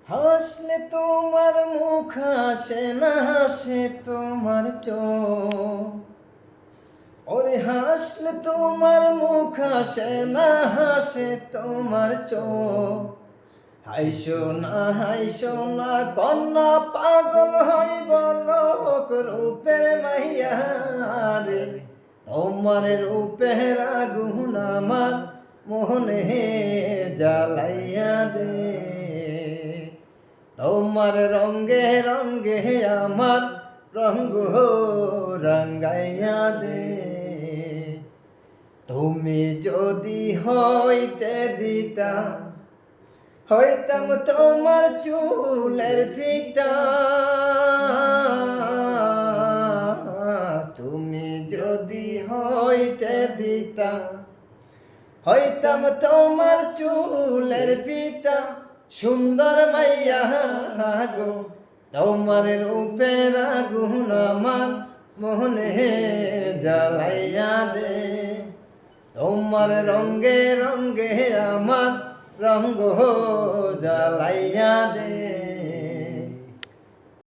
হাসলে তোমার মুখ হাসে না, হাসে তোমার চোখ। ওরে হাসলে তোমার মুখ হাসে না, হাসে তোমার চোখ। হাইসো না কন্যা, পাগল হইব লোক রূপের মাইয়া রে। তোমার রূপের আগুন আমার মোহনে জ্বালাইয়া দে। তোমার রঙ্গে রঙ্গে আমার রঙ্গ রঙ্গাইয়া দে। তুমি যদি হইতে দিতা, হইতাম তোমার চুলের ফিতা। তুমি যদি হইতে দিতা, হইতাম তোমার চুলের ফিতা। সুন্দর মাইয়া গো, তোমার রূপের আগুন আমার মোহনে জ্বালাইয়া দে। তোমার রঙ্গে রঙ্গে আমার রঙ্গ জ্বালাইয়া দে।